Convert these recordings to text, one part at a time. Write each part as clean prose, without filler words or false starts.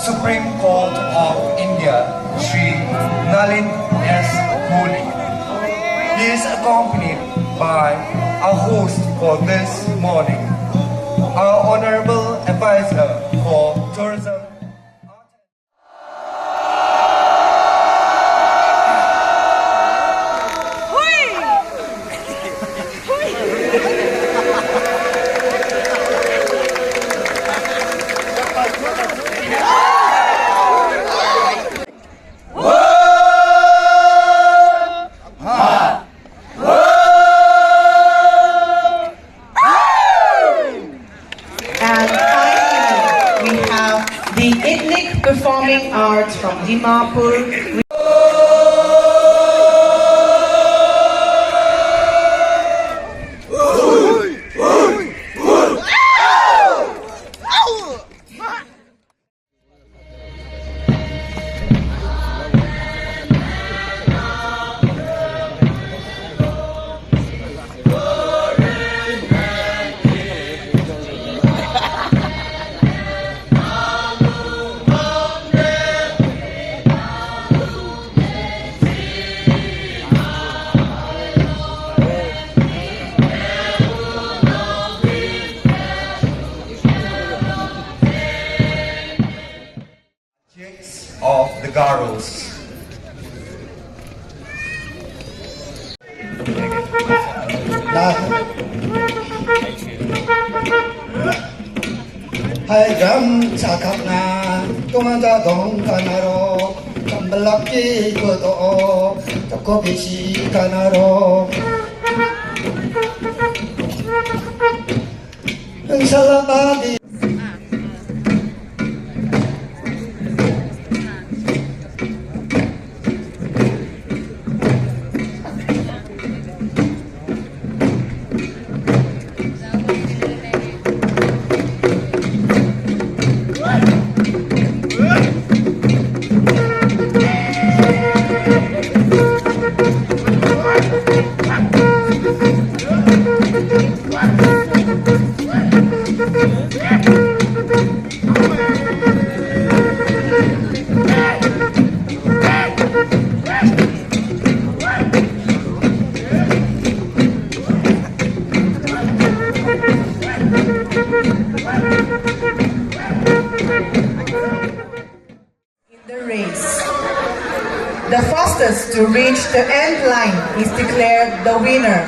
Supreme Court of India, Sri Nalin S. Kohli. He is accompanied by our host for this morning, our Honorable Advisor for Tourism. The ethnic performing arts from Dimapur. Of the Garos. Hai ram cakap na tumaja dong kanaro kambalaki koto tako bisi kanaro salabadi. The fastest to reach the end line is declared the winner.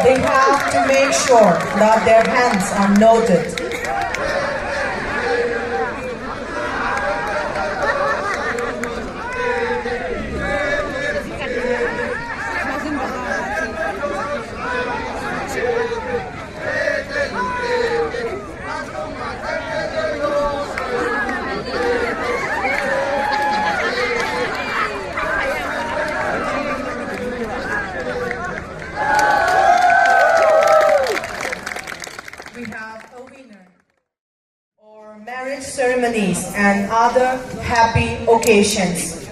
They have to make sure that their hands are noted. Marriage ceremonies and other happy occasions.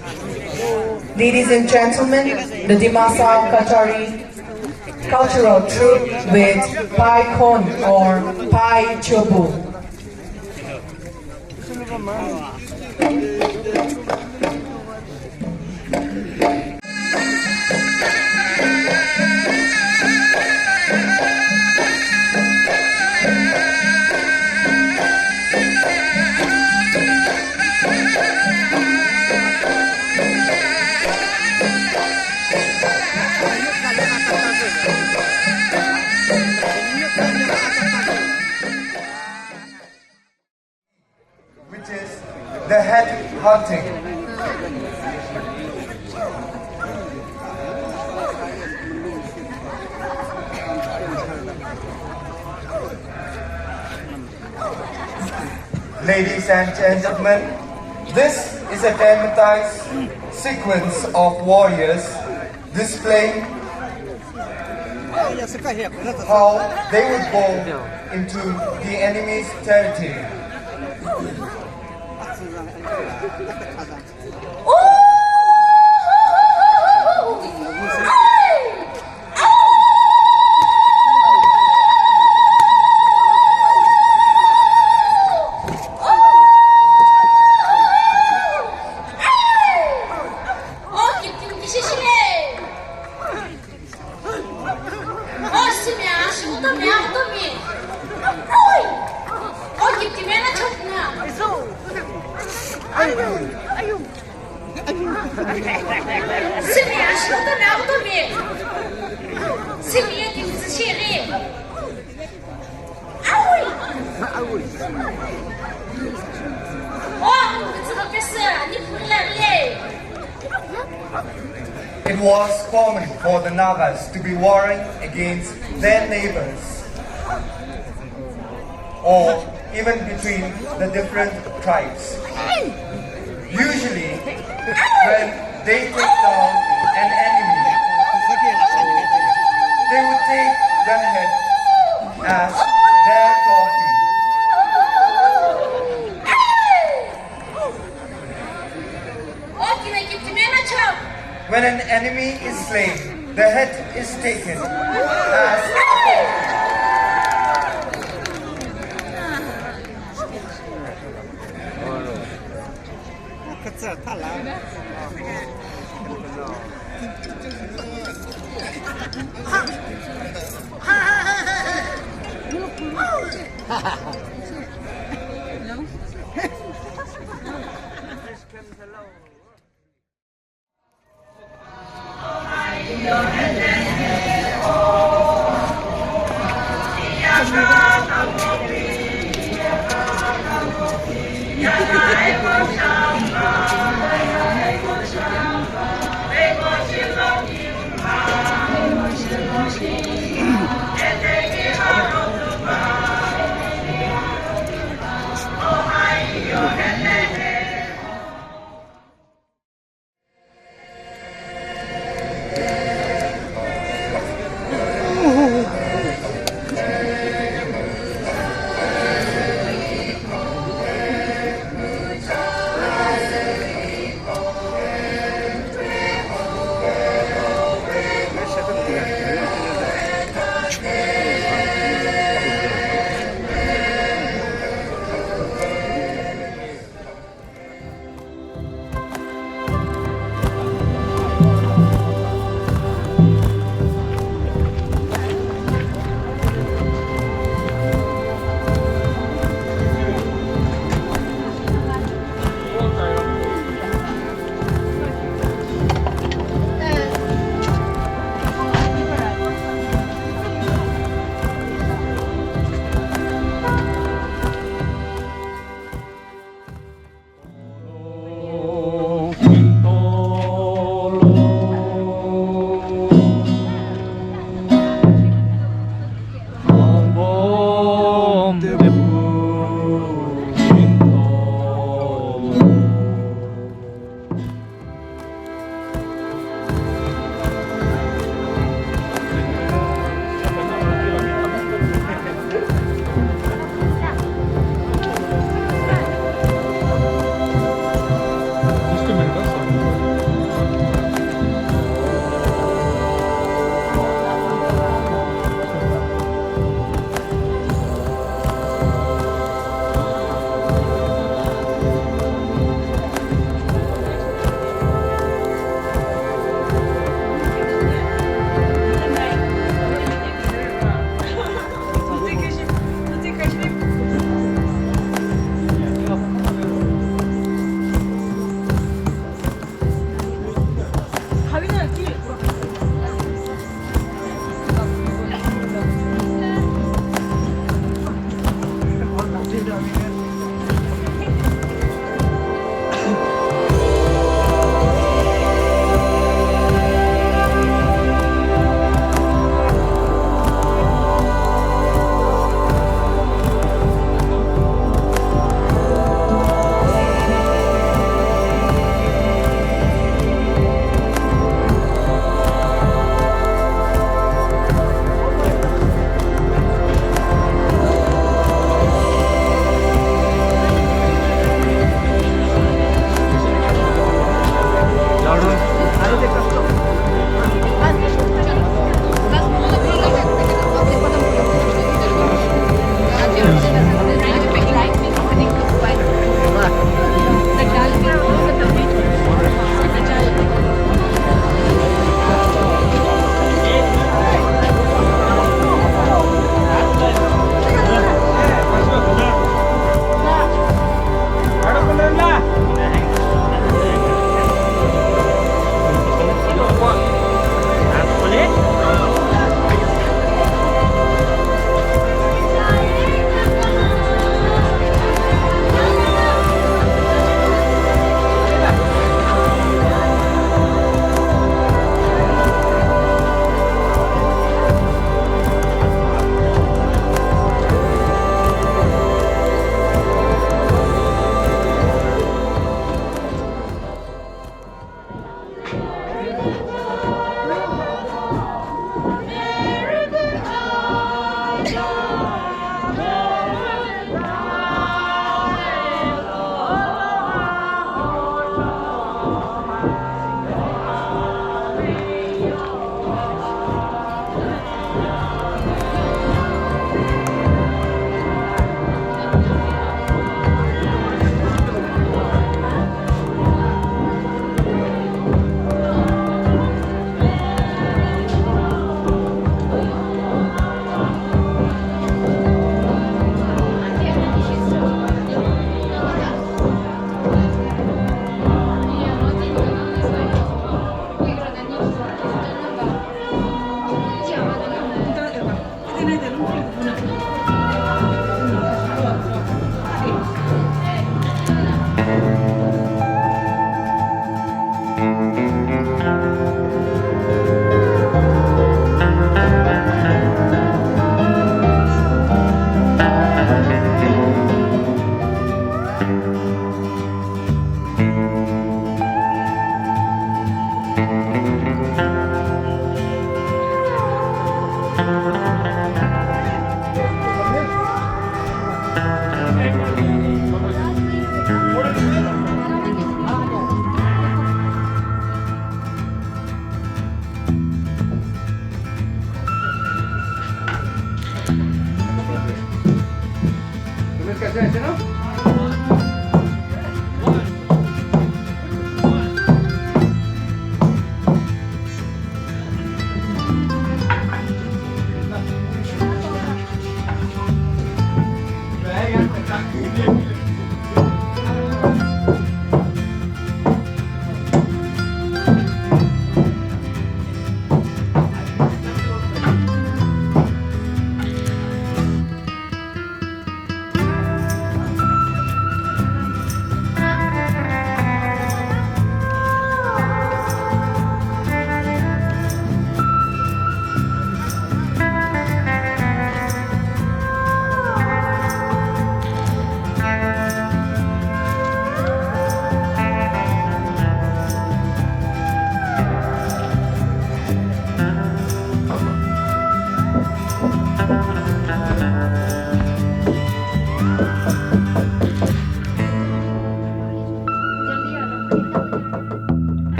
Ladies and gentlemen, the Dimasa Qatari cultural troupe with Pai Khon or Pai Chobu. Which is the head hunting. Ladies and gentlemen, this is a dramatized sequence of warriors displaying how they would go into the enemy's territory. It was common for the Nagas to be warring against their neighbors or even between the different tribes. Usually, when they take down an enemy, they would take the head as their trophy. When an enemy is slain, the head is taken as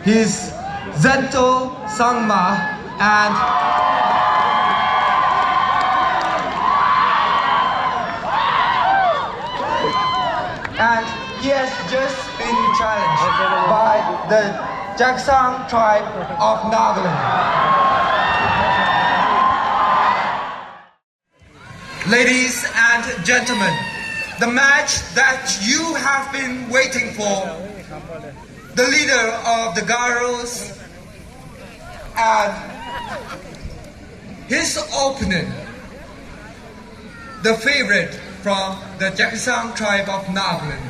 His Zento Sangma and he has just been challenged by the Jaksang tribe of Nagaland. Ladies and gentlemen, the match that you have been waiting for, the leader of the Garos and his opponent, the favorite from the Jaksang tribe of Nagaland.